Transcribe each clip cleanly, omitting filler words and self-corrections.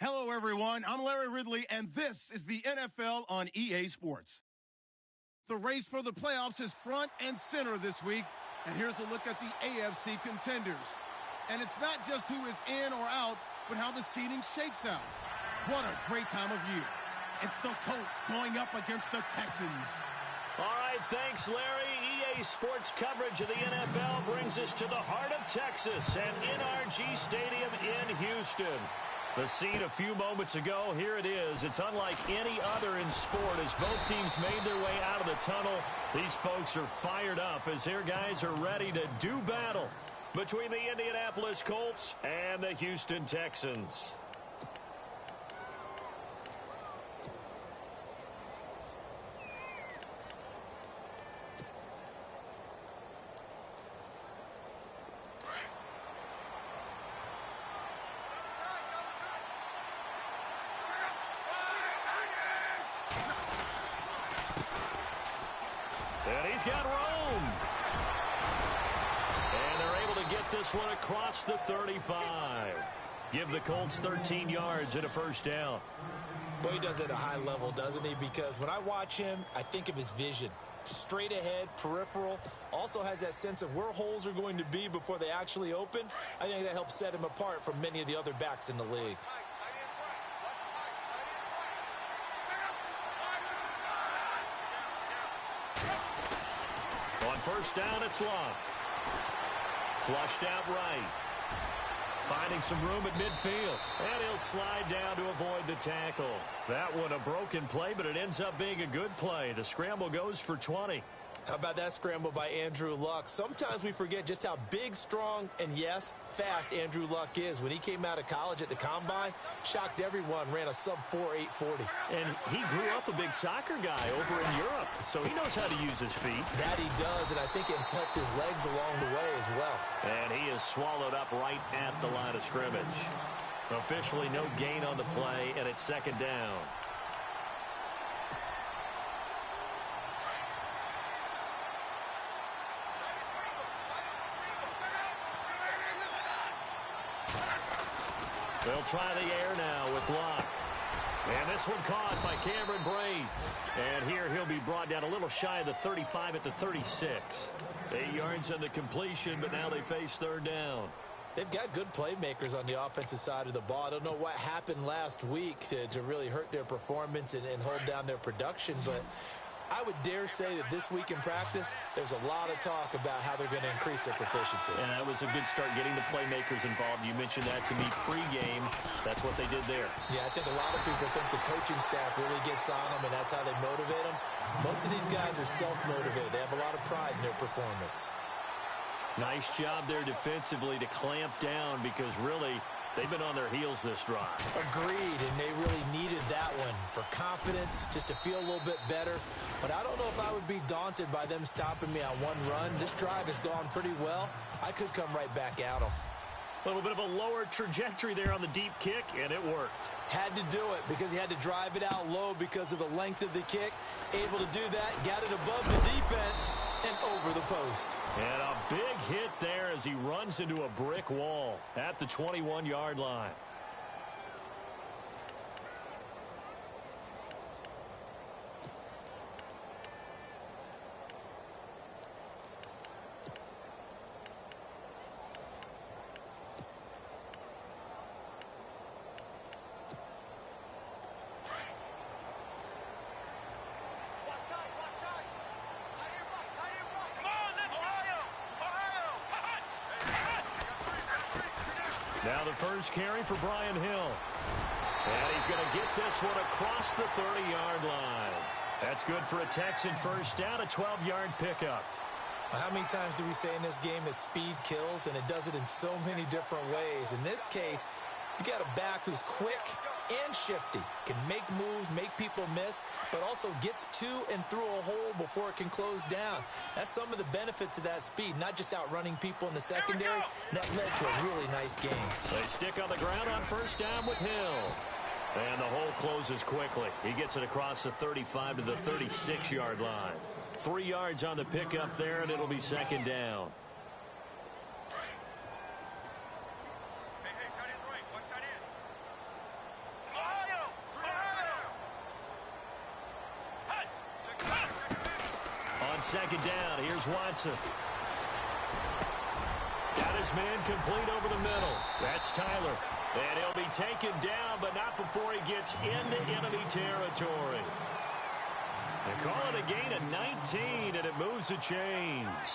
Hello, everyone. I'm Larry Ridley, and this is the NFL on EA Sports. The race for the playoffs is front and center this week, and here's a look at the AFC contenders. And it's not just who is in or out, but how the seeding shakes out. What a great time of year. It's the Colts going up against the Texans. All right, thanks, Larry. EA Sports coverage of the NFL brings us to the heart of Texas and NRG Stadium in Houston. The scene a few moments ago, here it is. It's unlike any other in sport as both teams made their way out of the tunnel. These folks are fired up as their guys are ready to do battle between the Indianapolis Colts and the Houston Texans. And he's got room. And they're able to get this one across the 35. Give the Colts 13 yards and a first down. Boy, he does it at a high level, doesn't he? Because when I watch him, I think of his vision. Straight ahead, peripheral. Also has that sense of where holes are going to be before they actually open. I think that helps set him apart from many of the other backs in the league. On first down, it's Love. Flushed out right. Finding some room at midfield. And he'll slide down to avoid the tackle. That one a broken play, but it ends up being a good play. The scramble goes for 20. How about that scramble by Andrew Luck? Sometimes we forget just how big, strong, and yes, fast Andrew Luck is. When he came out of college at the Combine, shocked everyone, ran a sub-4 840. And he grew up a big soccer guy over in Europe, so he knows how to use his feet. That he does, and I think it's helped his legs along the way as well. And he is swallowed up right at the line of scrimmage. Officially no gain on the play, and it's second down. They'll try the air now with Locke. And this one caught by Cameron Braid. And here he'll be brought down a little shy of the 35 at the 36. 8 yards on the completion, but now they face third down. They've got good playmakers on the offensive side of the ball. I don't know what happened last week to really hurt their performance and hold down their production, but I would dare say that this week in practice, there's a lot of talk about how they're going to increase their proficiency. And that was a good start getting the playmakers involved. You mentioned that to me pregame. That's what they did there. Yeah, I think a lot of people think the coaching staff really gets on them, and that's how they motivate them. Most of these guys are self-motivated. They have a lot of pride in their performance. Nice job there defensively to clamp down because really they've been on their heels this drive. Agreed, and they really needed that one for confidence, just to feel a little bit better. But I don't know if I would be daunted by them stopping me on one run. This drive has gone pretty well. I could come right back at them. A little bit of a lower trajectory there on the deep kick, and it worked. Had to do it because he had to drive it out low because of the length of the kick. Able to do that, got it above the defense and over the post. And a big hit there as he runs into a brick wall at the 21-yard line. Now the first carry for Brian Hill. And he's going to get this one across the 30-yard line. That's good for a Texan first down, a 12-yard pickup. Well, how many times do we say in this game that speed kills, and it does it in so many different ways? In this case, you got a back who's quick and shifty, can make moves, make people miss, but also gets to and through a hole before it can close down. That's some of the benefits of that speed, not just outrunning people in the secondary. That led to a really nice game. They stick on the ground on first down with Hill. And the hole closes quickly. He gets it across the 35 to the 36-yard line. 3 yards on the pickup there, and it'll be second down. on second down. Here's Watson. Got his man complete over the middle. That's Tyler. And he'll be taken down, but not before he gets into enemy territory. They call it a gain of 19, and it moves the chains.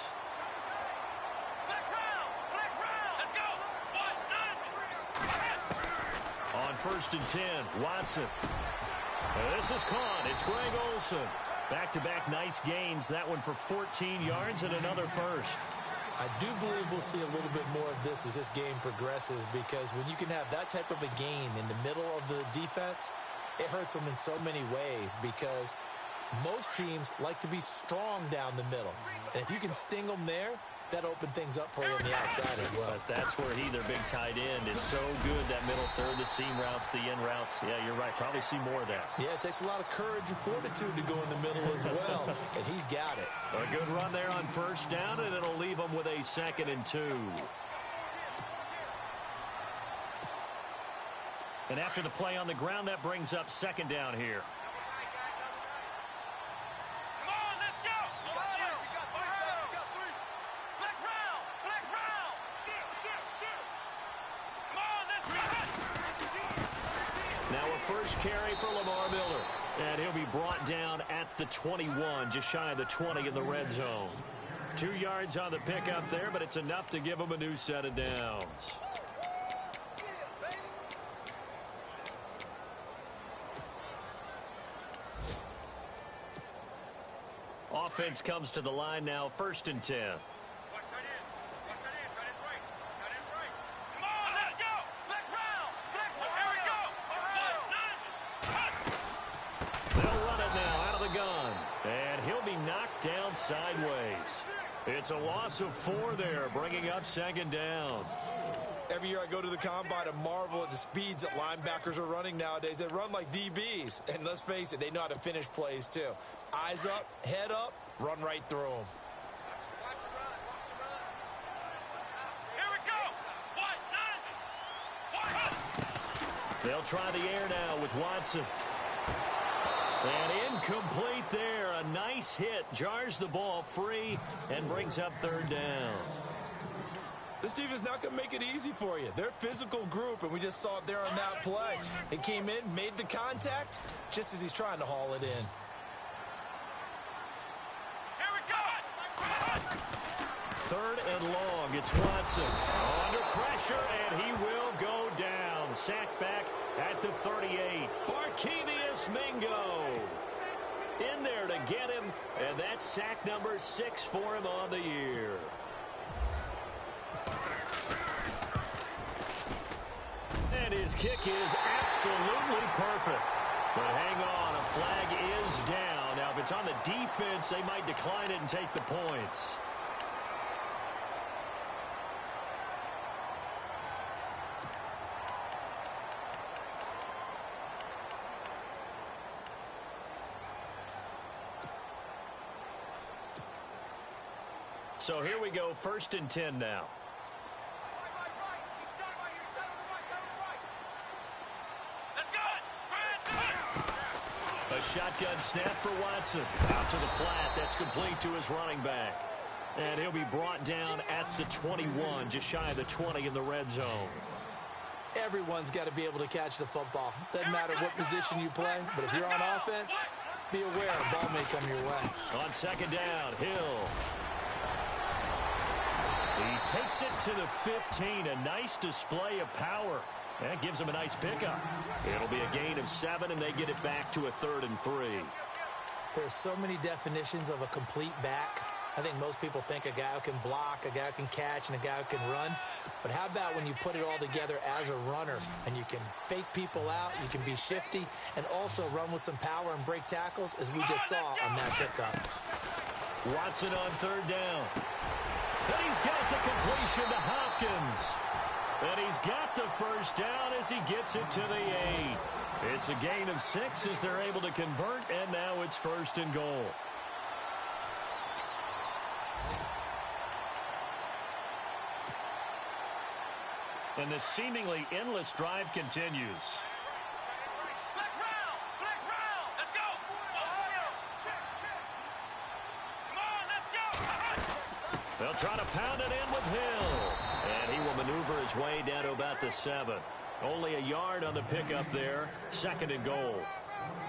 On 1st and 10, Watson. This is caught. It's Greg Olsen. Back-to-back nice gains. That one for 14 yards and another first. I do believe we'll see a little bit more of this as this game progresses, because when you can have that type of a gain in the middle of the defense, it hurts them in so many ways, because most teams like to be strong down the middle. And if you can sting them there, that opened things up for you on the outside as well. But that's where their big tight end, is so good, that middle third, the seam routes, the in routes. Yeah, you're right. Probably see more of that. Yeah, it takes a lot of courage and fortitude to go in the middle as well, and he's got it. A good run there on 1st down, and it'll leave them with a 2nd and 2. And after the play on the ground, that brings up 2nd down here. Now a first carry for Lamar Miller. And he'll be brought down at the 21, just shy of the 20 in the red zone. 2 yards on the pickup there, but it's enough to give him a new set of downs. Offense comes to the line now, 1st and 10. Down sideways. It's a loss of 4 there, bringing up 2nd down. Every year I go to the combine and marvel at the speeds that linebackers are running nowadays. They run like DBs. And let's face it, they know how to finish plays too. Eyes up, head up, run right through them. Here we go. They'll try the air now with Watson. And incomplete there. A nice hit. Jars the ball free and brings up 3rd down. This defense is not going to make it easy for you. They're a physical group, and we just saw it there on that play. It came in, made the contact, just as he's trying to haul it in. Here we go. 3rd and long. It's Watson. Under pressure, and he will go down. Sacked back at the 38. Barkevius Mingo in there to get him, and that's sack number 6 for him on the year. And his kick is absolutely perfect. But hang on, a flag is down. Now, if it's on the defense, they might decline it and take the points. So here we go, 1st and 10 now. A shotgun snap for Watson. Out to the flat. That's complete to his running back. And he'll be brought down at the 21, just shy of the 20 in the red zone. Everyone's got to be able to catch the football. Doesn't matter what position you play, but if you're on offense, be aware a ball may come your way. On 2nd down, Hill. He takes it to the 15. A nice display of power. That gives him a nice pickup. It'll be a gain of 7, and they get it back to a 3rd and 3. There's so many definitions of a complete back. I think most people think a guy who can block, a guy who can catch, and a guy who can run. But how about when you put it all together as a runner, and you can fake people out, you can be shifty, and also run with some power and break tackles, as we just saw on that pickup. Watson on 3rd down. And he's got the completion to Hopkins. And he's got the 1st down as he gets it to the 8. It's a gain of 6 as they're able to convert, and now it's 1st and goal. And the seemingly endless drive continues. They'll try to pound it in with Hill. And he will maneuver his way down to about the 7. Only a yard on the pickup there. 2nd and goal.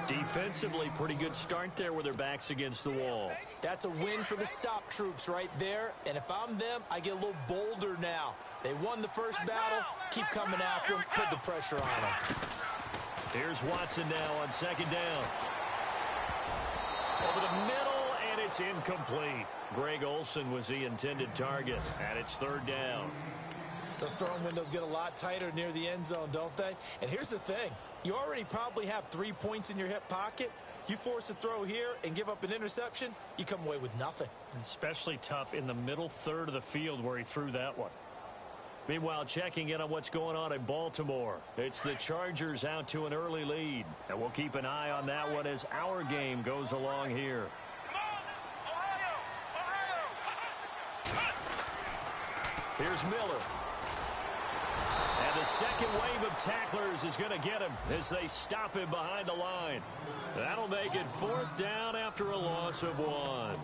Defensively, pretty good start there with their backs against the wall. That's a win for the stop troops right there. And if I'm them, I get a little bolder now. They won the first battle. Keep coming after them. Put the pressure on them. Here's Watson now on 2nd down. Over the middle, and it's incomplete. Greg Olsen was the intended target, and it's 3rd down. Those throwing windows get a lot tighter near the end zone, don't they? And here's the thing. You already probably have 3 points in your hip pocket. You force a throw here and give up an interception, you come away with nothing. Especially tough in the middle third of the field where he threw that one. Meanwhile, checking in on what's going on in Baltimore. It's the Chargers out to an early lead. And we'll keep an eye on that one as our game goes along here. Here's Miller. And the second wave of tacklers is going to get him as they stop him behind the line. That'll make it 4th down after a loss of 1.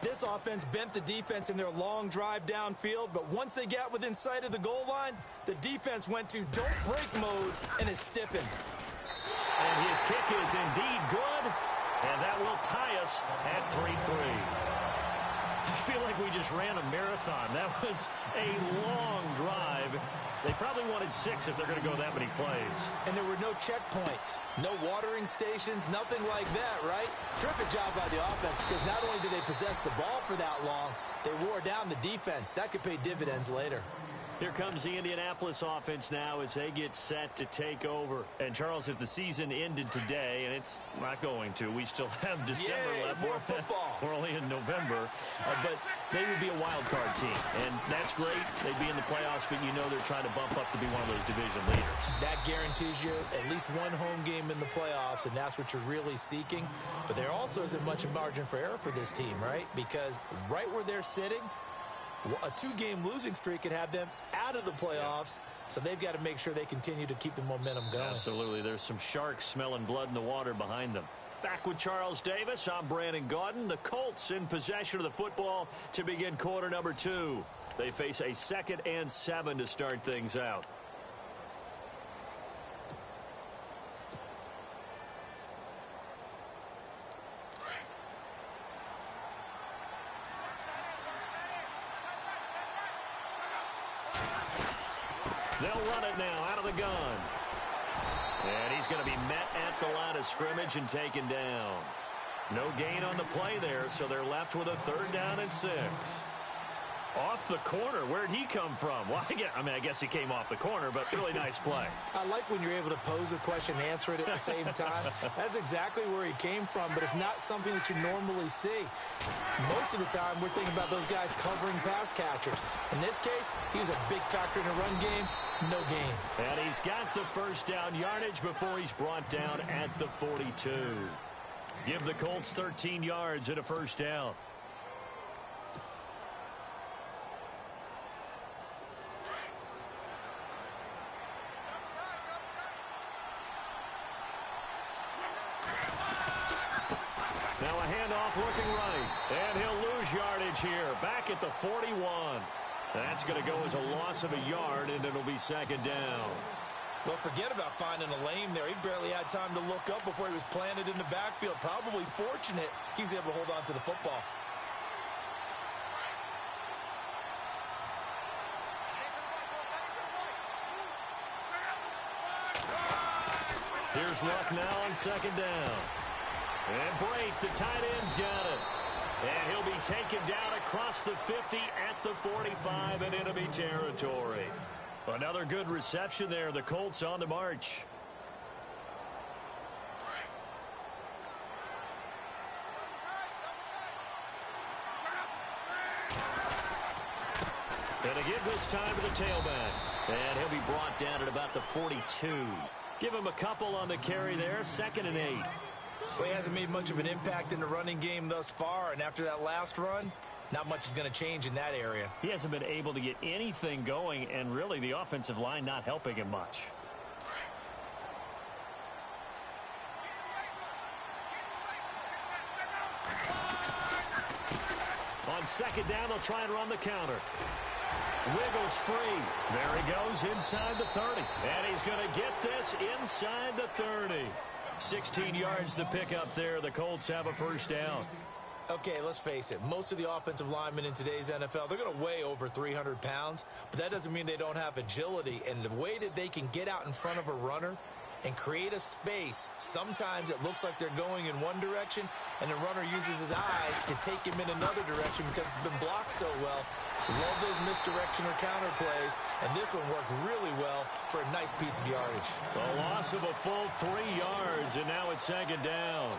This offense bent the defense in their long drive downfield, but once they got within sight of the goal line, the defense went to don't break mode and is stiffened. And his kick is indeed good, and that will tie us at 3-3. I feel like we just ran a marathon. That was a long drive. They probably wanted 6 if they're going to go that many plays. And there were no checkpoints, no watering stations, nothing like that, right? Terrific job by the offense because not only did they possess the ball for that long, they wore down the defense. That could pay dividends later. Here comes the Indianapolis offense now as they get set to take over. And, Charles, if the season ended today, and it's not going to, we still have December left. More football. We're only in November. But they would be a wild card team. And that's great. They'd be in the playoffs, but you know they're trying to bump up to be one of those division leaders. That guarantees you at least one home game in the playoffs, and that's what you're really seeking. But there also isn't much margin for error for this team, right? Because right where they're sitting, a 2-game losing streak could have them out of the playoffs, so they've got to make sure they continue to keep the momentum going. Absolutely. There's some sharks smelling blood in the water behind them. Back with Charles Davis, I'm Brandon Gaudin. The Colts in possession of the football to begin quarter number 2. They face a 2nd and 7 to start things out. They'll run it now out of the gun. And he's going to be met at the line of scrimmage and taken down. No gain on the play there, so they're left with a 3rd down and 6. Off the corner. Where'd he come from? Well, I guess he came off the corner, but really nice play. I like when you're able to pose a question and answer it at the same time. That's exactly where he came from, but it's not something that you normally see. Most of the time, we're thinking about those guys covering pass catchers. In this case, he was a big factor in the run game. No gain. And he's got the 1st down yardage before he's brought down at the 42. Give the Colts 13 yards and a 1st down. Now a handoff looking right. And he'll lose yardage here. Back at the 41. That's going to go as a loss of a yard, and it'll be 2nd down. Well, forget about finding a lane there. He barely had time to look up before he was planted in the backfield. Probably fortunate he was able to hold on to the football. Here's Luck now on 2nd down. And Brate, the tight end's got it. And he'll be taken down across the 50 at the 45 in enemy territory. Another good reception there. The Colts on the march. And again this time to the tailback. And he'll be brought down at about the 42. Give him a couple on the carry there. 2nd and 8. Well, he hasn't made much of an impact in the running game thus far, and after that last run, not much is going to change in that area. He hasn't been able to get anything going, and really the offensive line not helping him much. On second down, they'll try and run the counter. Wiggles free. There he goes inside the 30. And he's going to get this inside the 30. 16 yards to pick up there. The Colts have a first down. Okay, let's face it. Most of the offensive linemen in today's NFL, they're going to weigh over 300 pounds, but that doesn't mean they don't have agility. And the way that they can get out in front of a runner and create a space, sometimes it looks like they're going in one direction, and the runner uses his eyes to take him in another direction because it's been blocked so well. Love those misdirection or counter plays, and this one worked really well for a nice piece of yardage. A loss of a full 3 yards, and now it's second down.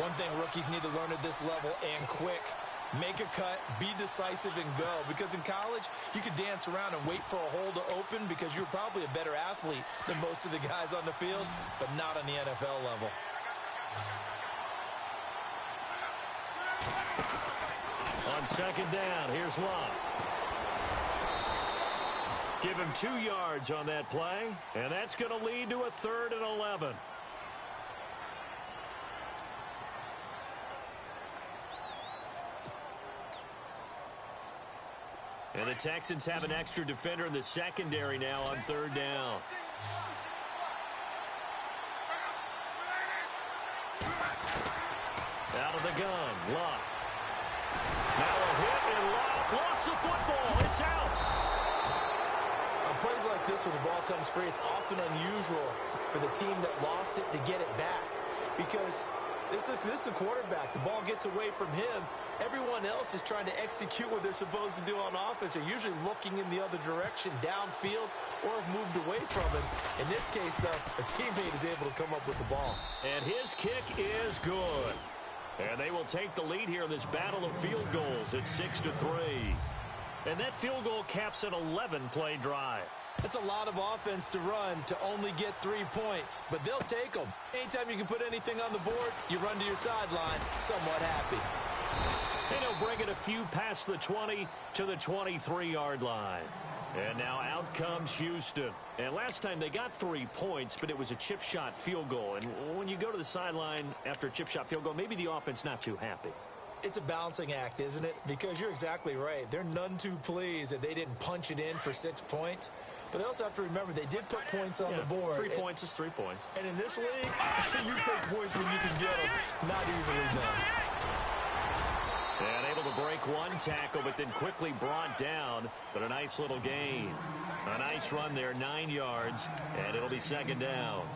One thing rookies need to learn at this level, and quick. Make a cut, be decisive, and go. Because in college, you could dance around and wait for a hole to open because you're probably a better athlete than most of the guys on the field, but not on the NFL level. On second down, here's Locke. Give him 2 yards on that play, and that's going to lead to a 3rd and 11. And the Texans have an extra defender in the secondary now on 3rd down. Out of the gun, Locke. Now a hit, and Locke lost the football. It's out. On plays like this, when the ball comes free, it's often unusual for the team that lost it to get it back. Because this is the quarterback. The ball gets away from him. Everyone else is trying to execute what they're supposed to do on offense. They're usually looking in the other direction, downfield, or have moved away from him. In this case, though, a teammate is able to come up with the ball. And his kick is good. And they will take the lead here in this battle of field goals at 6-3. And that field goal caps an 11-play drive. That's a lot of offense to run to only get 3 points, but they'll take them. Anytime you can put anything on the board, you run to your sideline somewhat happy. And he'll bring it a few past the 20 to the 23-yard line. And now out comes Houston. And last time they got 3 points, but it was a chip shot field goal. And when you go to the sideline after a chip shot field goal, maybe the offense not too happy. It's a balancing act, isn't it? Because you're exactly right. They're none too pleased that they didn't punch it in for 6 points. But they also have to remember they did put points on the board. 3 points is 3 points. And in this league, you take points when you can get them. Not easily done. And able to break one tackle, but then quickly brought down. But a nice little gain. A nice run there, 9 yards, and it'll be second down.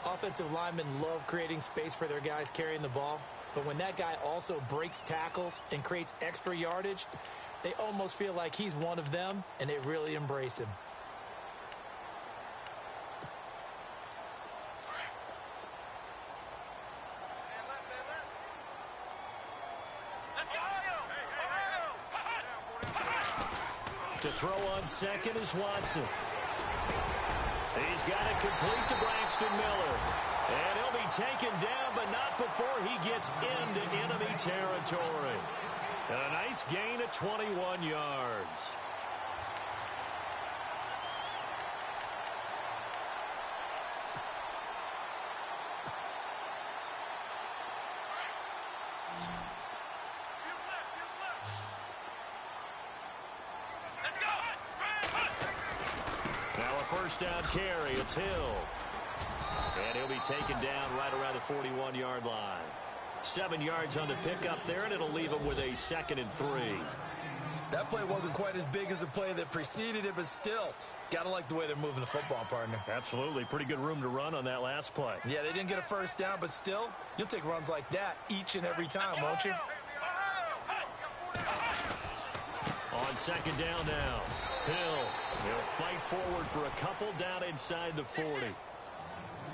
Offensive linemen love creating space for their guys carrying the ball. But when that guy also breaks tackles and creates extra yardage, they almost feel like he's one of them, and they really embrace him. To throw on second is Watson. He's got it complete to Braxton Miller. And he'll be taken down, but not before he gets into enemy territory. And a nice gain of 21 yards. First down carry, it's Hill. And he'll be taken down right around the 41-yard line. 7 yards on the pickup there, and it'll leave him with a 2nd and 3. That play wasn't quite as big as the play that preceded it, but still, got to like the way they're moving the football, partner. Absolutely. Pretty good room to run on that last play. Yeah, they didn't get a first down, but still, you'll take runs like that each and every time, won't you? On second down now, Hill. He'll fight forward for a couple down inside the 40.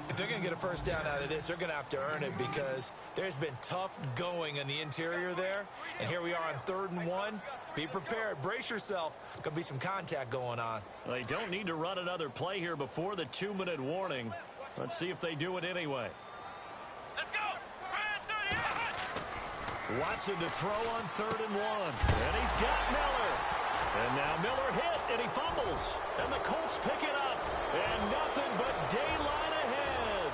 If they're going to get a first down out of this, they're going to have to earn it because there's been tough going in the interior there. And here we are on 3rd and 1. Be prepared. Brace yourself. Going to be some contact going on. They don't need to run another play here before the 2-minute warning. Let's see if they do it anyway. Let's go. Watson to throw on 3rd and 1. And he's got Miller. And now Miller hit, and he fumbles. And the Colts pick it up. And nothing but daylight ahead.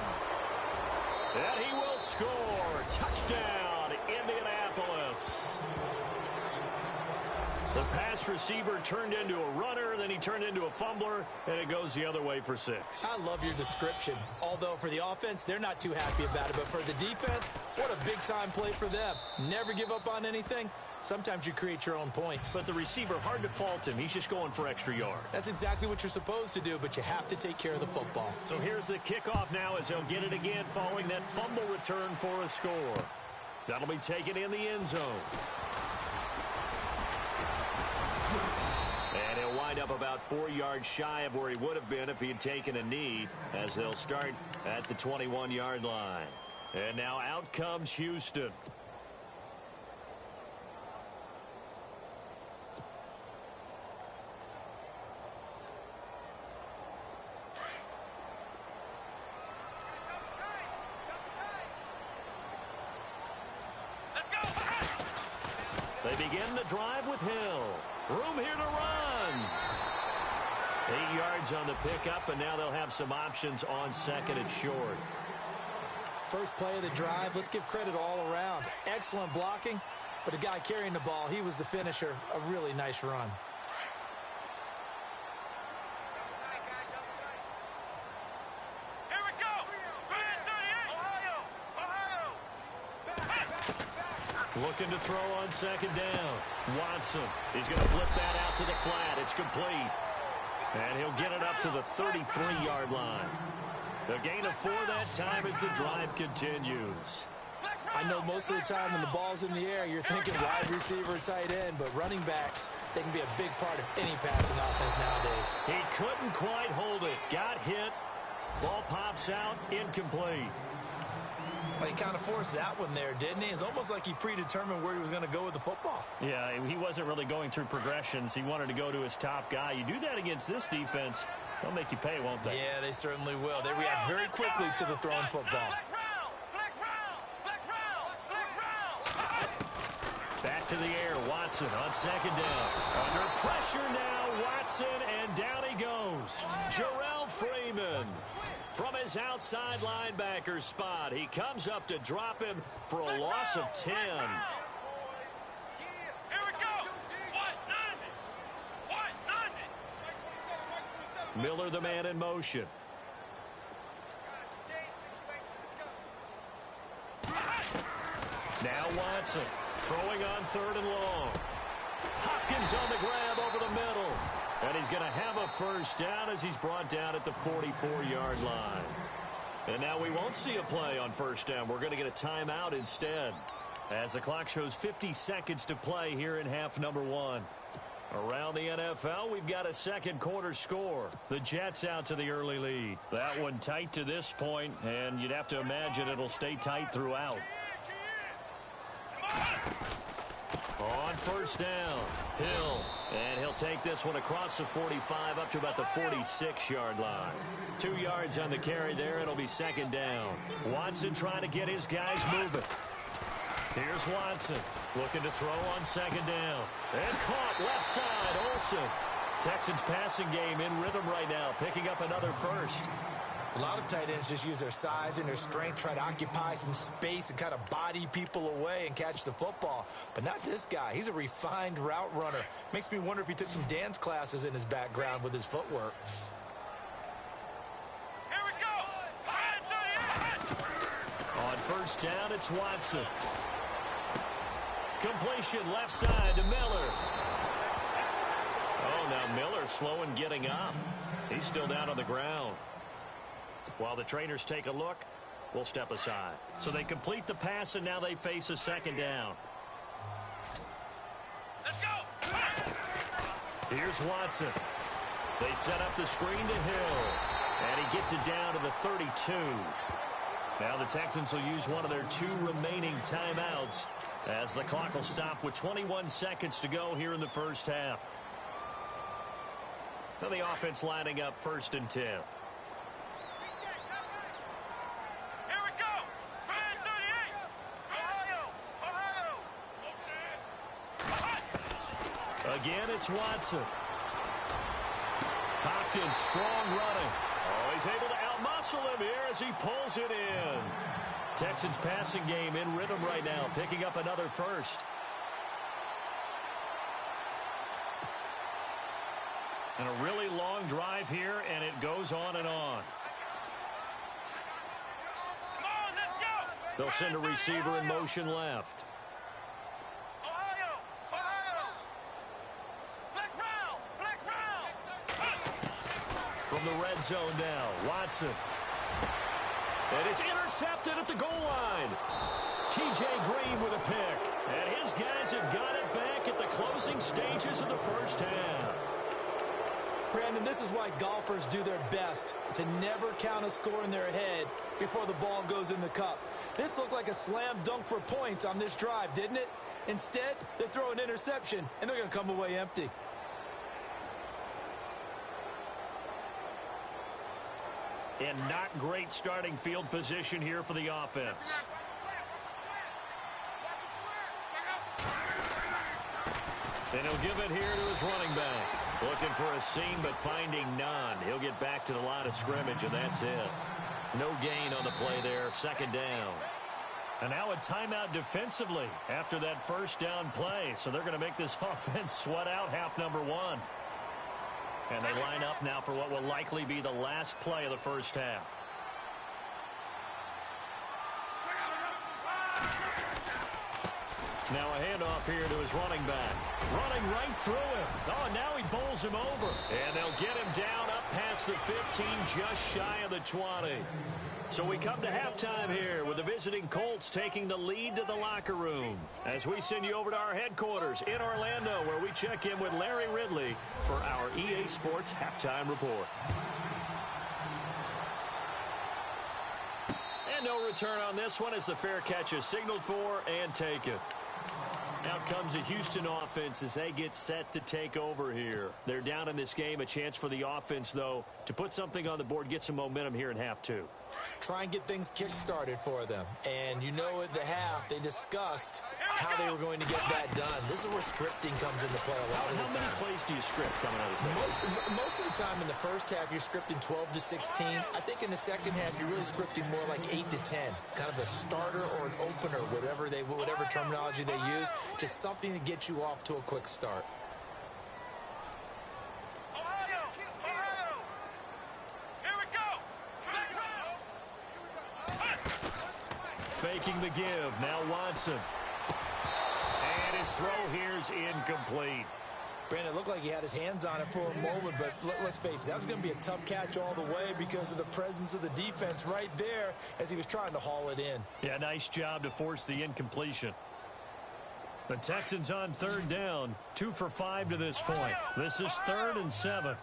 And he will score. Touchdown, Indianapolis. The pass receiver turned into a runner, then he turned into a fumbler, and it goes the other way for 6. I love your description. Although for the offense, they're not too happy about it. But for the defense, what a big-time play for them. Never give up on anything. Sometimes you create your own points. But the receiver, hard to fault him. He's just going for extra yards. That's exactly what you're supposed to do, but you have to take care of the football. So here's the kickoff now as they'll get it again following that fumble return for a score. That'll be taken in the end zone. And he'll wind up about 4 yards shy of where he would have been if he had taken a knee, as they'll start at the 21-yard line. And now out comes Houston. They begin the drive with Hill. Room here to run. 8 yards on the pickup, and now they'll have some options on second and short. First play of the drive, let's give credit all around. Excellent blocking, but the guy carrying the ball, he was the finisher. A really nice run. Looking to throw on second down. Watson, he's going to flip that out to the flat. It's complete. And he'll get it up to the 33-yard line. The gain of 4 that time as the drive continues. I know most of the time when the ball's in the air, you're thinking wide receiver, tight end, but running backs, they can be a big part of any passing offense nowadays. He couldn't quite hold it. Got hit. Ball pops out. Incomplete. Well, he kind of forced that one there, didn't he? It's almost like he predetermined where he was going to go with the football. Yeah, he wasn't really going through progressions. He wanted to go to his top guy. You do that against this defense, they'll make you pay, won't they? Yeah, they certainly will. They react very quickly to the thrown football. Back to the air, Watson on second down. Under pressure now, Watson, and down he goes. Jarrell Freeman. From his outside linebacker spot, he comes up to drop him for a loss of 10. Here we go. Miller, the man in motion. Now Watson throwing on third and long. Hopkins on the grab over the middle. And he's going to have a first down as he's brought down at the 44-yard line. And now we won't see a play on first down. We're going to get a timeout instead, as the clock shows 50 seconds to play here in half number 1. Around the NFL, we've got a second quarter score. The Jets out to the early lead. That one tight to this point, and you'd have to imagine it'll stay tight throughout. On first down, Hill. And he'll take this one across the 45 up to about the 46-yard line. 2 yards on the carry there. It'll be second down. Watson trying to get his guys moving. Here's Watson looking to throw on second down. And caught left side, Olsen. Texans passing game in rhythm right now, picking up another first. A lot of tight ends just use their size and their strength, try to occupy some space and kind of body people away and catch the football. But not this guy. He's a refined route runner. Makes me wonder if he took some dance classes in his background with his footwork. Here we go. On first down, it's Watson. Completion left side to Miller. Oh, now Miller slow in getting up. He's still down on the ground. While the trainers take a look, we'll step aside. So they complete the pass, and now they face a second down. Let's go. Here's Watson. They set up the screen to Hill, and he gets it down to the 32. Now the Texans will use one of their 2 remaining timeouts as the clock will stop with 21 seconds to go here in the first half. So the offense lining up first and 10. Again, it's Watson. Hopkins, strong running. Oh, he's able to outmuscle him here as he pulls it in. Texans passing game in rhythm right now, picking up another first. And a really long drive here, and it goes on and on. They'll send a receiver in motion left. From the red zone now, Watson. And it's intercepted at the goal line. T.J. Green with a pick. And his guys have got it back at the closing stages of the first half. Brandon, this is why golfers do their best to never count a score in their head before the ball goes in the cup. This looked like a slam dunk for points on this drive, didn't it? Instead, they throw an interception, and they're going to come away empty. And not great starting field position here for the offense. And he'll give it here to his running back. Looking for a seam, but finding none. He'll get back to the line of scrimmage, and that's it. No gain on the play there. Second down. And now a timeout defensively after that first down play. So they're going to make this offense sweat out half number one. And they line up now for what will likely be the last play of the first half. Now a handoff here to his running back. Running right through him. Oh, now he bowls him over. And they'll get him down up past the 15, just shy of the 20. So we come to halftime here with the visiting Colts taking the lead to the locker room. As we send you over to our headquarters in Orlando, where we check in with Larry Ridley for our EA Sports Halftime Report. And no return on this one as the fair catch is signaled for and taken. Out comes the Houston offense as they get set to take over here. They're down in this game. A chance for the offense, though, to put something on the board, get some momentum here in half two. Try and get things kick-started for them. And you know at the half, they discussed how they were going to get that done. This is where scripting comes into play a lot of the time. How many plays do you script coming out of the second? Most of the time in the first half, you're scripting 12 to 16. I think in the second half, you're really scripting more like 8 to 10. Kind of a starter or an opener, whatever terminology they use. Just something to get you off to a quick start. Faking the give. Now Watson. And his throw here's incomplete. Brandon, it looked like he had his hands on it for a moment, but let's face it, that was going to be a tough catch all the way because of the presence of the defense right there as he was trying to haul it in. Yeah, nice job to force the incompletion. The Texans on third down, 2 for 5 to this point. This is 3rd and 7.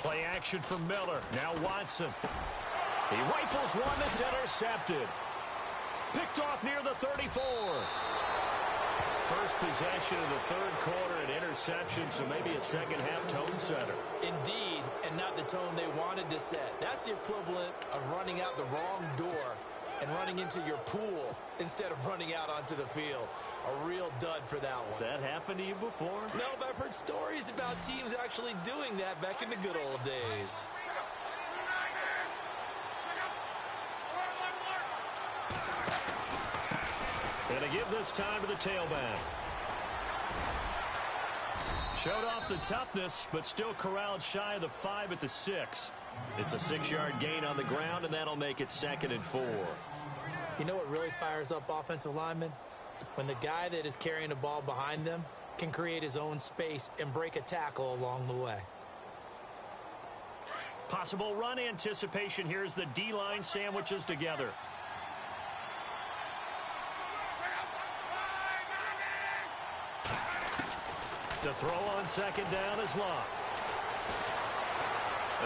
Play action from Miller. Now Watson. He rifles one that's intercepted. Picked off near the 34. First possession of the third quarter, an interception, so maybe a second-half tone setter. Indeed, and not the tone they wanted to set. That's the equivalent of running out the wrong door and running into your pool instead of running out onto the field. A real dud for that one. Has that happened to you before? No, but I've heard stories about teams actually doing that back in the good old days. And to give this time to the tailback. Showed off the toughness, but still corralled shy of the 5 at the 6. It's a 6-yard gain on the ground, and that'll make it 2nd and 4. You know what really fires up offensive linemen? When the guy that is carrying the ball behind them can create his own space and break a tackle along the way. Possible run anticipation here as the D-line sandwiches together. To throw on second down is Locke.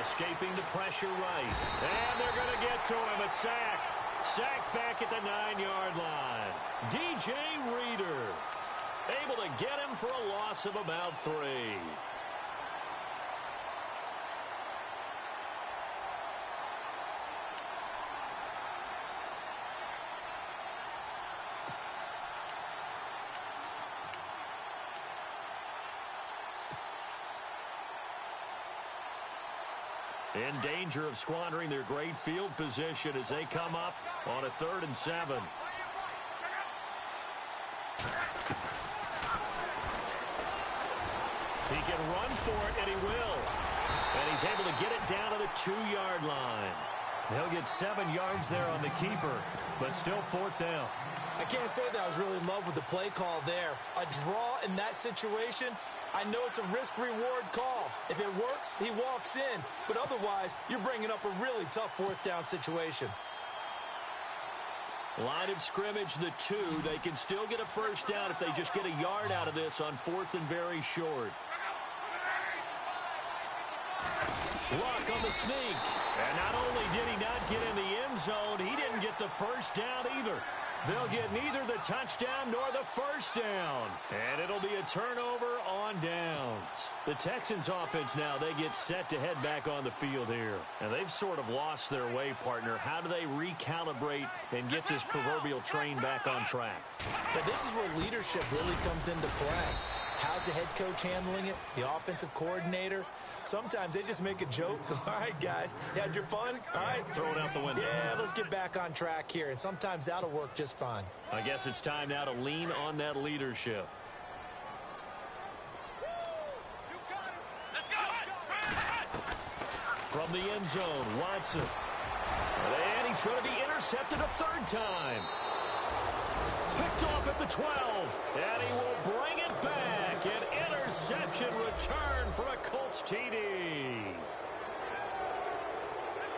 Escaping the pressure right. And they're going to get to him. A sack. Sacked back at the 9-yard line. DJ Reader able to get him for a loss of about 3. in danger of squandering their great field position as they come up on a 3rd and 7. He can run for it, and he will. And he's able to get it down to the 2-yard line. He'll get 7 yards there on the keeper, but still 4th down. I can't say that I was really in love with the play call there. A draw in that situation, I know it's a risk-reward call. If it works, he walks in. But otherwise, you're bringing up a really tough 4th down situation. Line of scrimmage, the 2. They can still get a 1st down if they just get a yard out of this on 4th and very short. Luck on the sneak. And not only did he not get in the end zone, he didn't get the 1st down either. They'll get neither the touchdown nor the 1st down. And it'll be a turnover on downs. The Texans offense now, they get set to head back on the field here. And they've sort of lost their way, partner. How do they recalibrate and get this proverbial train back on track? But this is where leadership really comes into play. How's the head coach handling it? The offensive coordinator? Sometimes they just make a joke. All right, guys, you had your fun? All right. Throw it out the window. Yeah, let's get back on track here. And sometimes that'll work just fine. I guess it's time now to lean on that leadership. From the end zone, Watson. And he's going to be intercepted a 3rd time. Picked off at the 12. And he will bring it back. An interception return for a Colts TD.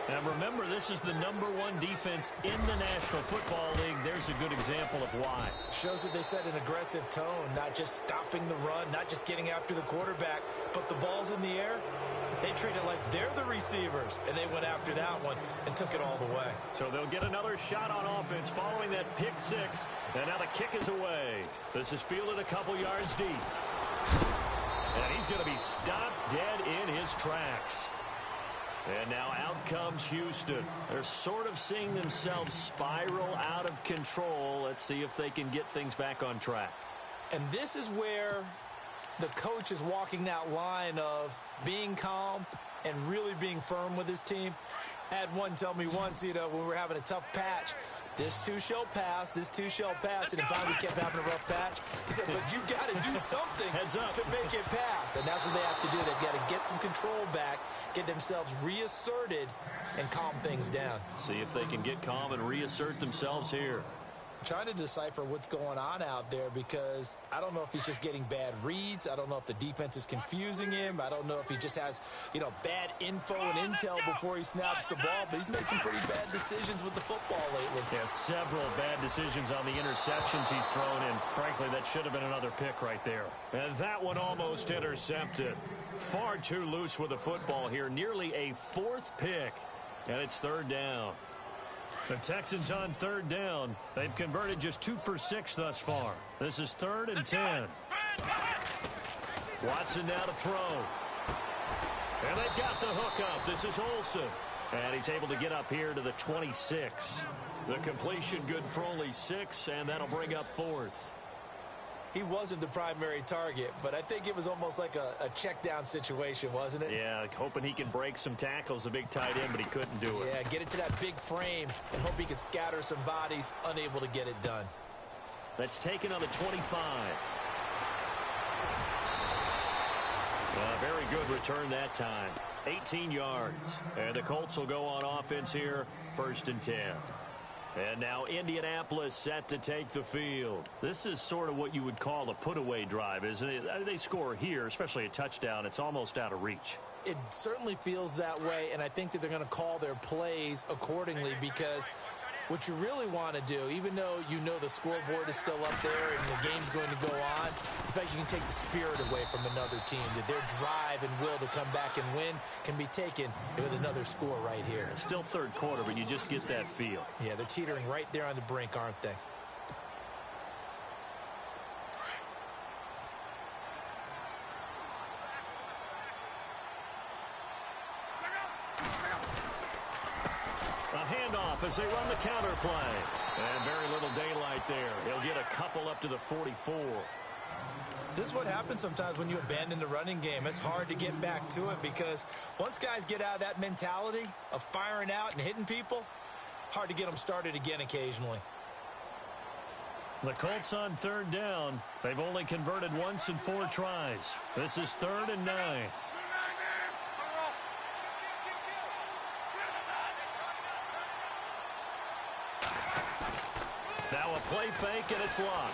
Now remember, this is the #1 defense in the National Football League. There's a good example of why. Shows that they set an aggressive tone, not just stopping the run, not just getting after the quarterback, but the ball's in the air. They treat it like they're the receivers, and they went after that one and took it all the way. So they'll get another shot on offense following that pick 6, and now the kick is away. This is fielded a couple yards deep. And he's going to be stopped dead in his tracks. And now out comes Houston. They're sort of seeing themselves spiral out of control. Let's see if they can get things back on track. And this is where the coach is walking that line of being calm and really being firm with his team. I had one tell me once, when we were having a tough patch, this too shall pass, this too shall pass. And finally kept having a rough patch. He said, but you got to do something to make it pass. And that's what they have to do. They've got to get some control back, get themselves reasserted, and calm things down. See if they can get calm and reassert themselves here. I'm trying to decipher what's going on out there because I don't know if he's just getting bad reads. I don't know if the defense is confusing him. I don't know if he just has, bad info and intel before he snaps the ball. But he's made some pretty bad decisions with the football lately. Yeah, several bad decisions on the interceptions he's thrown in. Frankly, that should have been another pick right there. And that one almost intercepted. Far too loose with the football here. Nearly a 4th pick. And it's 3rd down. The Texans on 3rd down. They've converted just 2 for 6 thus far. This is 3rd and 10. Watson now to throw. And they've got the hook up. This is Olsen. And he's able to get up here to the 26. The completion good for only 6, and that'll bring up 4th. He wasn't the primary target, but I think it was almost like a check down situation, wasn't it? Yeah, hoping he can break some tackles, a big tight end, but he couldn't do it. Yeah, get it to that big frame and hope he can scatter some bodies, unable to get it done. That's taken on the 25. Very good return that time. 18 yards. And the Colts will go on offense here, 1st and 10. And now Indianapolis set to take the field. This is sort of what you would call a put-away drive, isn't it? They score here, especially a touchdown. It's almost out of reach. It certainly feels that way, and I think that they're going to call their plays accordingly because what you really want to do, even though the scoreboard is still up there and the game's going to go on, in fact, you can take the spirit away from another team. That their drive and will to come back and win can be taken with another score right here. It's still 3rd quarter, but you just get that feel. Yeah, they're teetering right there on the brink, aren't they? As they run the counter play. And very little daylight there. He'll get a couple up to the 44. This is what happens sometimes when you abandon the running game. It's hard to get back to it because once guys get out of that mentality of firing out and hitting people, hard to get them started again occasionally. The Colts on third down. They've only converted once in 4 tries. This is 3rd and 9. Now a play fake, and it's locked.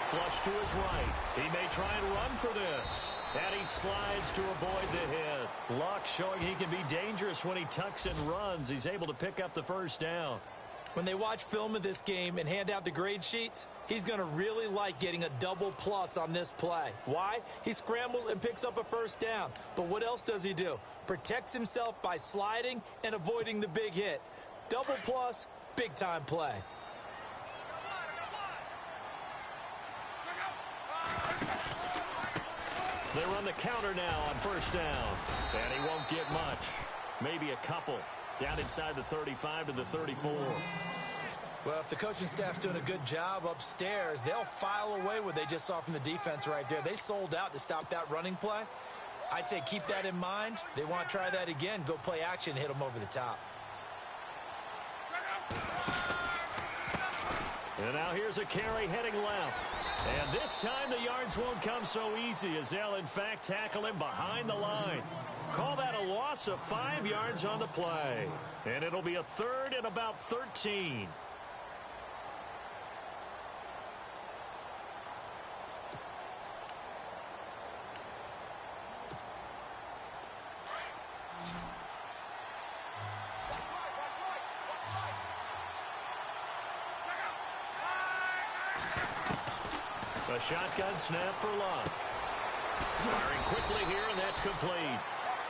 Flush to his right. He may try and run for this. And he slides to avoid the hit. Luck showing he can be dangerous when he tucks and runs. He's able to pick up the first down. When they watch film of this game and hand out the grade sheets, he's going to really like getting a double plus on this play. Why? He scrambles and picks up a first down. But what else does he do? Protects himself by sliding and avoiding the big hit. Double plus, big time play. They run the counter now on first down. And he won't get much. Maybe a couple. Down inside the 35 to the 34. Well, if the coaching staff's doing a good job upstairs, they'll file away what they just saw from the defense right there. They sold out to stop that running play. I'd say keep that in mind. They want to try that again. Go play action, hit them over the top. And now here's a carry heading left. And this time the yards won't come so easy as they'll, in fact, tackle him behind the line. Call that a loss of 5 yards on the play. And it'll be a 3rd and about 13. A shotgun snap for Luck. Firing quickly here, and that's complete.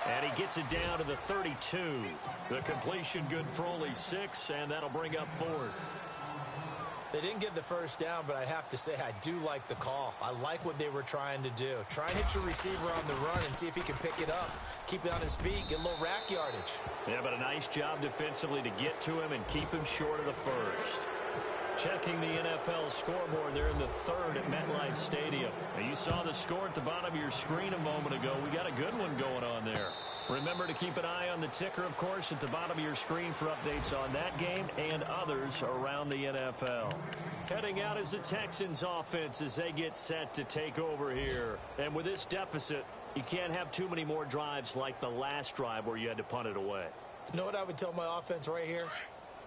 And he gets it down to the 32. The completion good for only 6, and that'll bring up 4th. They didn't get the first down, but I have to say I do like the call. I like what they were trying to do. Try and hit your receiver on the run and see if he can pick it up. Keep it on his feet, get a little rack yardage. Yeah, but a nice job defensively to get to him and keep him short of the first. Checking the NFL scoreboard there in the 3rd at MetLife Stadium. Now, you saw the score at the bottom of your screen a moment ago. We got a good one going on there. Remember to keep an eye on the ticker, of course, at the bottom of your screen for updates on that game and others around the NFL. Heading out is the Texans offense as they get set to take over here. And with this deficit, you can't have too many more drives like the last drive where you had to punt it away. You know what I would tell my offense right here?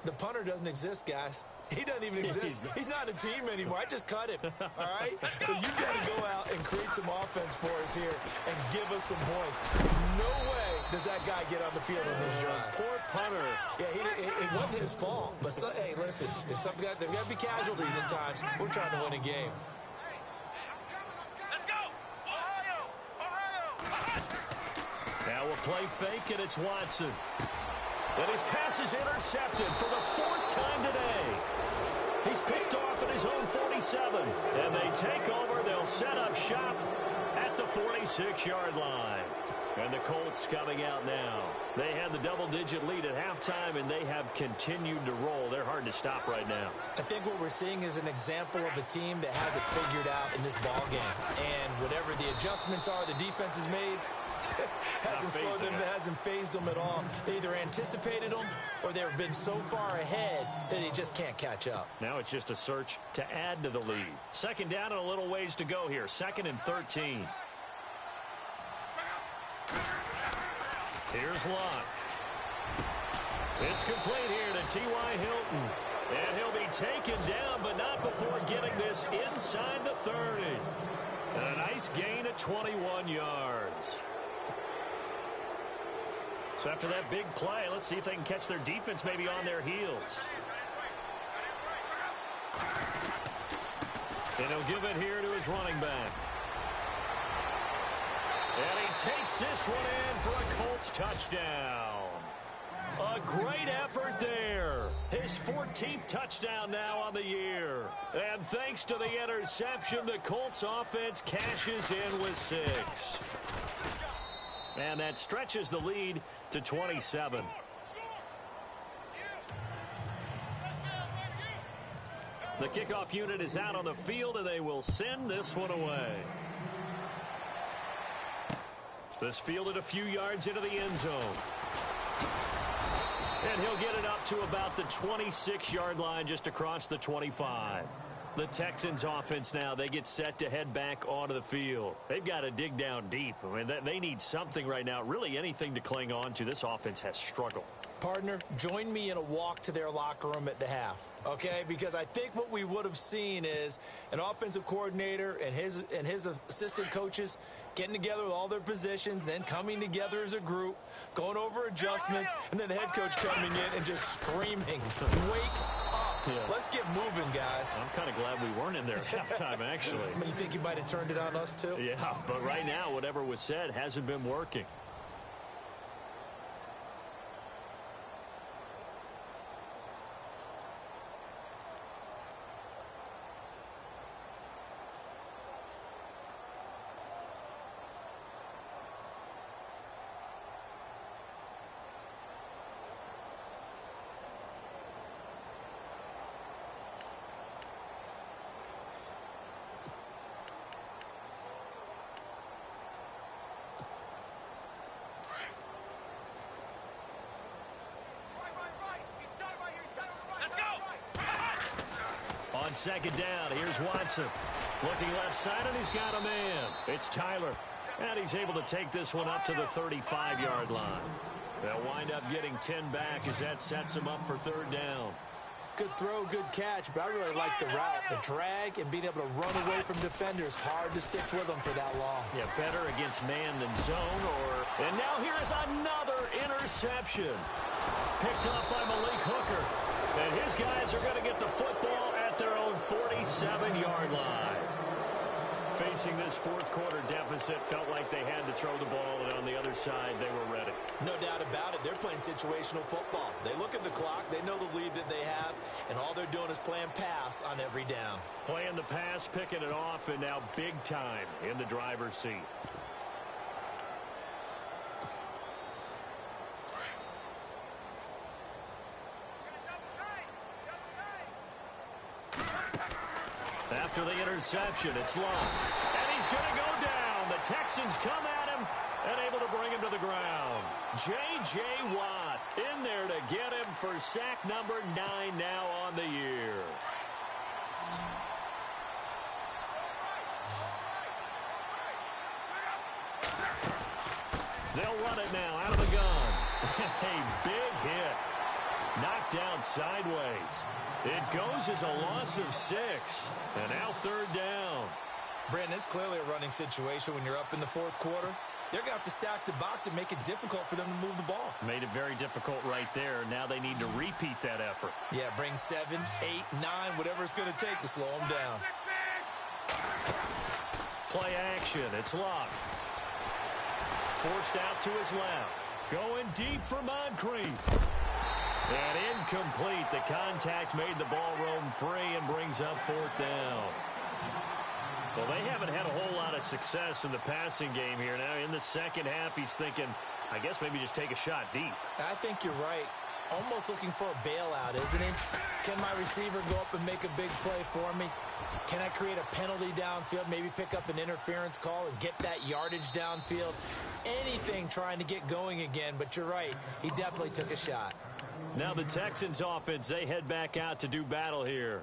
The punter doesn't exist, guys. He doesn't even exist. He's not a team anymore. I just cut him, all right? So you've got to go out and create some offense for us here and give us some points. No way does that guy get on the field on this drive. Poor punter. Yeah, it wasn't his fault. But, hey, listen, if there's got to be casualties at times. We're trying to win a game. Let's go! Ohio! Now a play fake, and it's Watson. And his pass is intercepted for the 4th time today. He's picked off at his own 47. And they take over. They'll set up shop at the 46-yard line. And the Colts coming out now. They had the double-digit lead at halftime, and they have continued to roll. They're hard to stop right now. I think what we're seeing is an example of a team that has it figured out in this ball game. And whatever the adjustments are the defense has made, hasn't slowed them, hasn't phased them at all. They either anticipated them or they've been so far ahead that they just can't catch up. Now it's just a search to add to the lead. 2nd down and a little ways to go here. 2nd and 13. Here's Lott. It's complete here to T.Y. Hilton. And he'll be taken down, but not before getting this inside the 30. And a nice gain of 21 yards. So after that big play, let's see if they can catch their defense maybe on their heels. And he'll give it here to his running back. And he takes this one in for a Colts touchdown. A great effort there. His 14th touchdown now on the year. And thanks to the interception, the Colts offense cashes in with 6. And that stretches the lead to 27. The kickoff unit is out on the field, and they will send this one away. This fielded a few yards into the end zone. And he'll get it up to about the 26-yard line, just across the 25. The Texans offense now, they get set to head back onto the field. They've got to dig down deep. I mean, they need something right now, really anything to cling on to. This offense has struggled. Partner, join me in a walk to their locker room at the half, okay? Because I think what we would have seen is an offensive coordinator and his assistant coaches getting together with all their positions, then coming together as a group, going over adjustments, and then the head coach coming in and just screaming, wake up. Yeah. Let's get moving, guys. I'm kind of glad we weren't in there at halftime, actually. I mean, you think you might have turned it on us, too? Yeah, but right now, whatever was said hasn't been working. On second down, here's Watson. Looking left side, and he's got a man. It's Tyler. And he's able to take this one up to the 35-yard line. They'll wind up getting 10 back as that sets him up for third down. Good throw, good catch, but I really like the route. The drag and being able to run away from defenders. Hard to stick with them for that long. Yeah, better against man than zone. And now here is another interception. Picked up by Malik Hooker. And his guys are going to get the football at their own 47-yard line. Facing this fourth quarter deficit, felt like they had to throw the ball, and on the other side, they were ready. No doubt about it. They're playing situational football. They look at the clock, they know the lead that they have, and all they're doing is playing pass on every down. Playing the pass, picking it off, and now big time in the driver's seat. After the interception, it's Long. And he's going to go down. The Texans come at him and able to bring him to the ground. J.J. Watt in there to get him for sack number 9 now on the year. They'll run it now out of the gun. A big hit. Knocked down sideways. It goes as a loss of 6. And now third down. Brandon, it's clearly a running situation when you're up in the fourth quarter. They're going to have to stack the box and make it difficult for them to move the ball. Made it very difficult right there. Now they need to repeat that effort. Yeah, bring 7, 8, 9, whatever it's going to take to slow them down. Play action. It's Locke. Forced out to his left. Going deep for Moncrief. And incomplete. The contact made the ball roam free and brings up fourth down. Well, they haven't had a whole lot of success in the passing game here. Now, in the second half, he's thinking, I guess maybe just take a shot deep. I think you're right. Almost looking for a bailout, isn't he? Can my receiver go up and make a big play for me? Can I create a penalty downfield, maybe pick up an interference call and get that yardage downfield? Anything trying to get going again, but you're right. He definitely took a shot. Now the Texans offense, they head back out to do battle here.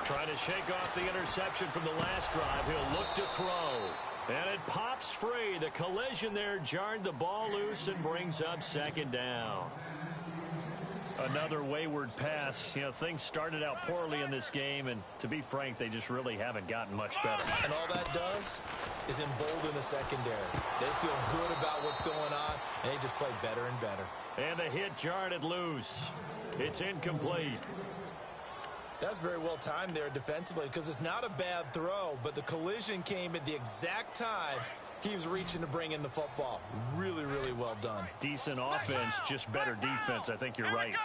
Trying to shake off the interception from the last drive. He'll look to throw. And it pops free. The collision there jarred the ball loose and brings up second down. Another wayward pass. You know, things started out poorly in this game, and to be frank, they just really haven't gotten much better. And all that does is embolden the secondary. They feel good about what's going on, and they just play better and better. And the hit jarred it loose. It's incomplete. That's very well timed there defensively because it's not a bad throw, but the collision came at the exact time he was reaching to bring in the football. Really, really well done. Decent offense, just better defense. I think you're right.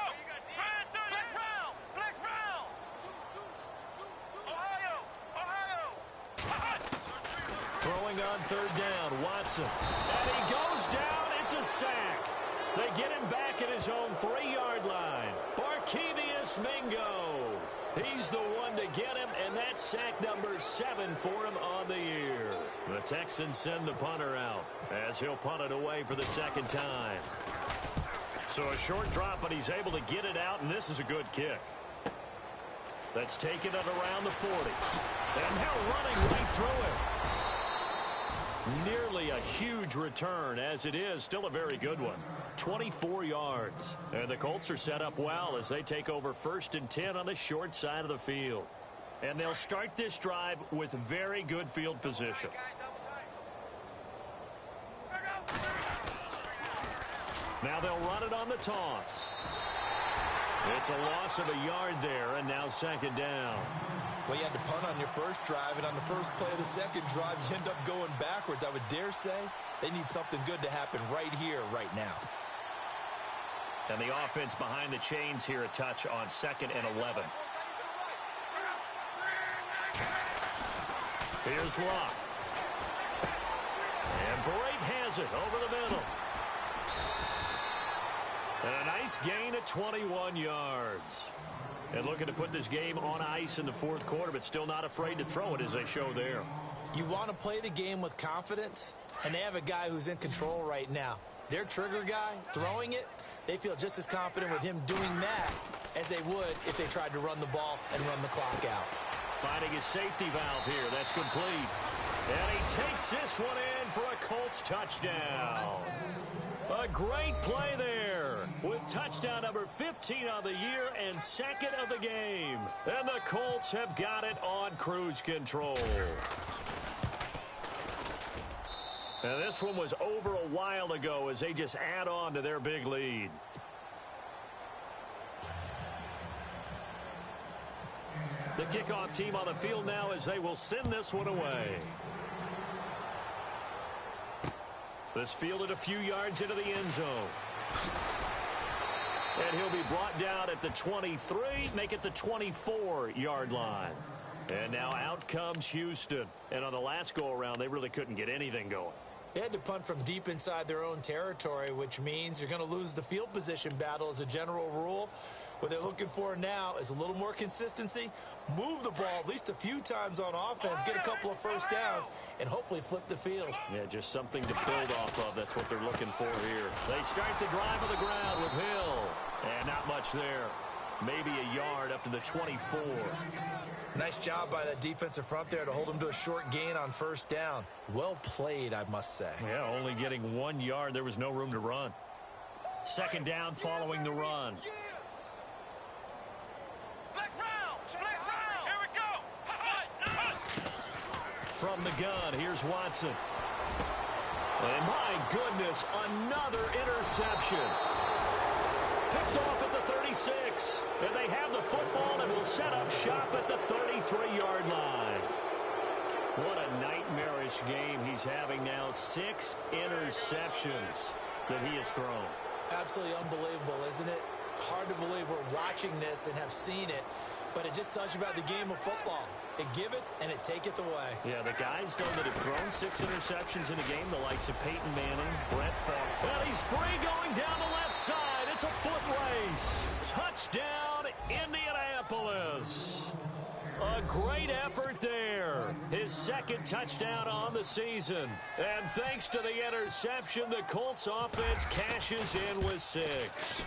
on third down. Watson. And he goes down. It's a sack. They get him back at his own 3-yard line. Barkevious Mingo. He's the one to get him, and that's sack number 7 for him on the year. The Texans send the punter out as he'll punt it away for the second time. So a short drop, but he's able to get it out, and this is a good kick. That's taken it around the 40. And now running right through him. Nearly a huge return, as it is still a very good one. 24 yards. And the Colts are set up well as they take over 1st and 10 on the short side of the field. And they'll start this drive with very good field position. Now they'll run it on the toss. It's a loss of a yard there, and now second down. Well, you had to punt on your first drive, and on the first play of the second drive, you end up going backwards. I would dare say they need something good to happen right here, right now. And the offense behind the chains here a touch on 2nd and 11. Here's Locke. And Brate has it over the middle. And a nice gain at 21 yards. And looking to put this game on ice in the 4th quarter, but still not afraid to throw it as they show there. You want to play the game with confidence, and they have a guy who's in control right now. Their trigger guy, throwing it, they feel just as confident with him doing that as they would if they tried to run the ball and run the clock out. Finding his safety valve here. That's complete. And he takes this one in for a Colts touchdown. A great play there with touchdown number 15 on the year and 2nd of the game. And the Colts have got it on cruise control. Now this one was over a while ago as they just add on to their big lead. The kickoff team on the field now as they will send this one away. This fielded a few yards into the end zone. And he'll be brought down at the 23, make it the 24-yard line. And now out comes Houston. And on the last go-around, they really couldn't get anything going. They had to punt from deep inside their own territory, which means you're going to lose the field position battle as a general rule. What they're looking for now is a little more consistency, move the ball at least a few times on offense, get a couple of first downs, and hopefully flip the field. Yeah, just something to build off of. That's what they're looking for here. They start the drive on the ground with Hill. And not much there. Maybe a yard up to the 24. Nice job by that defensive front there to hold them to a short gain on first down. Well played, I must say. Yeah, only getting 1 yard. There was no room to run. Second down following the run. From the gun, here's Watson. And my goodness, another interception. Picked off at the 36. And they have the football and will set up shop at the 33-yard line. What a nightmarish game he's having now. 6 interceptions that he has thrown. Absolutely unbelievable, isn't it? Hard to believe we're watching this and have seen it. But it just tells you about the game of football. It giveth and it taketh away. Yeah, the guys, though, that have thrown 6 interceptions in a game, the likes of Peyton Manning, Brett Favre. Well, he's free going down the left side. It's a foot race. Touchdown, Indianapolis. A great effort there. His 2nd touchdown on the season. And thanks to the interception, the Colts offense cashes in with 6.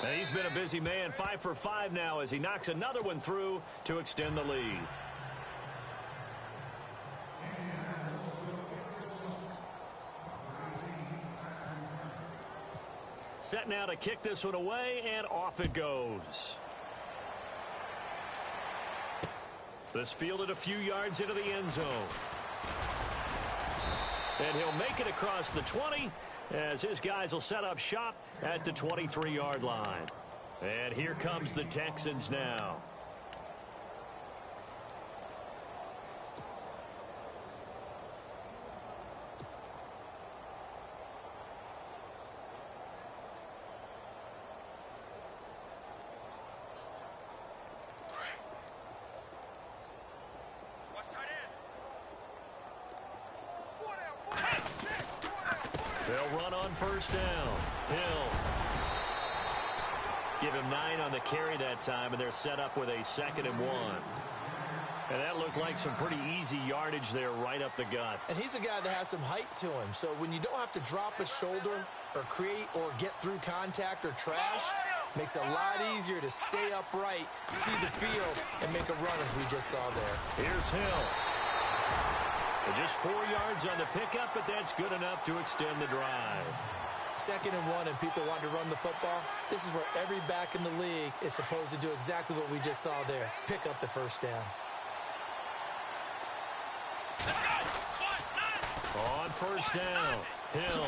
And he's been a busy man, 5 for 5 now as he knocks another one through to extend the lead. Set now to kick this one away, and off it goes. This fielded a few yards into the end zone. And he'll make it across the 20 as his guys will set up shop at the 23-yard line. And here comes the Texans now. They'll run on first down. Hill. Give him 9 on the carry that time, and they're set up with a 2nd and 1. And that looked like some pretty easy yardage there right up the gut. And he's a guy that has some height to him. So when you don't have to drop a shoulder or create or get through contact or trash, makes it a lot easier to stay upright, see the field, and make a run as we just saw there. Here's Hill. Just 4 yards on the pickup, but that's good enough to extend the drive. 2nd and 1 and people want to run the football. This is where every back in the league is supposed to do exactly what we just saw there. Pick up the first down. On first down, Hill.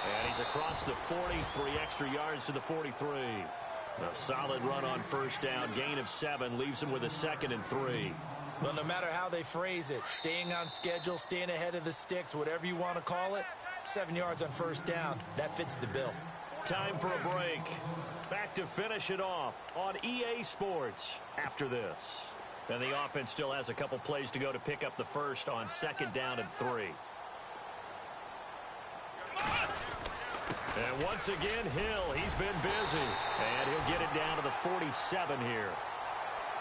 And he's across the 43 extra yards to the 43. A solid run on first down. Gain of 7 leaves him with a 2nd and 3. Well, no matter how they phrase it, staying on schedule, staying ahead of the sticks, whatever you want to call it, 7 yards on first down, that fits the bill. Time for a break. Back to finish it off on EA Sports after this. And the offense still has a couple plays to go to pick up the first on 2nd down and 3. And once again, Hill, he's been busy. And he'll get it down to the 47 here.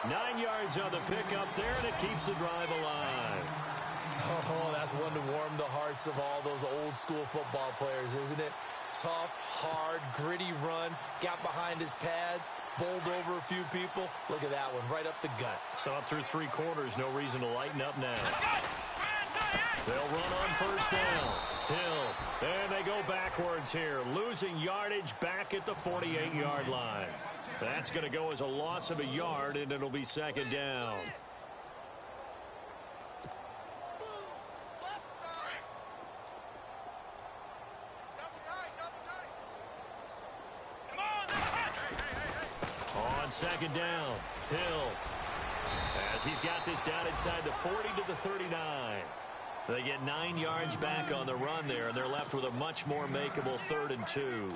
9 yards on the pickup there, and it keeps the drive alive. Oh, that's one to warm the hearts of all those old school football players, isn't it? Tough, hard, gritty run, got behind his pads, bowled over a few people. Look at that one, right up the gut. So up through 3 quarters, no reason to lighten up now. They'll run on first down. Hill, and they go backwards here, losing yardage back at the 48-yard line. That's going to go as a loss of a yard, and it'll be 2nd down. On 2nd down, Hill, as he's got this down inside the 40 to the 39. They get 9 yards back on the run there, and they're left with a much more makeable 3rd and 2.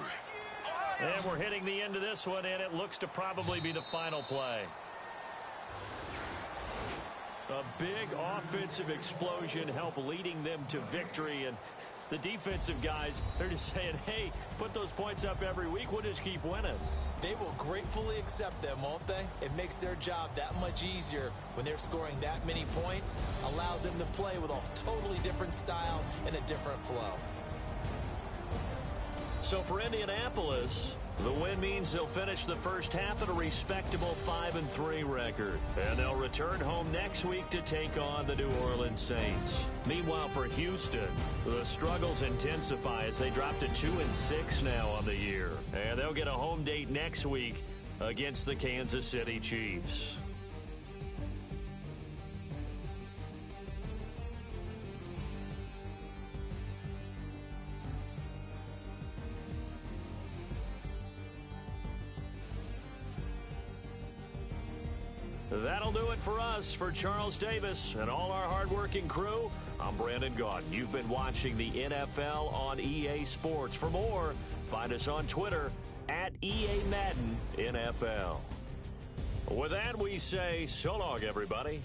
And we're hitting the end of this one, and it looks to probably be the final play. A big offensive explosion helped leading them to victory, and the defensive guys, they're just saying, hey, put those points up every week, we'll just keep winning. They will gratefully accept them, won't they? It makes their job that much easier when they're scoring that many points, allows them to play with a totally different style and a different flow. So for Indianapolis, the win means they'll finish the first half at a respectable 5-3 record. And they'll return home next week to take on the New Orleans Saints. Meanwhile, for Houston, the struggles intensify as they drop to 2-6 now on the year. And they'll get a home date next week against the Kansas City Chiefs. That'll do it for us. For Charles Davis and all our hardworking crew, I'm Brandon Gaudin. You've been watching the NFL on EA Sports. For more, find us on Twitter at EA Madden NFL. With that, we say so long, everybody.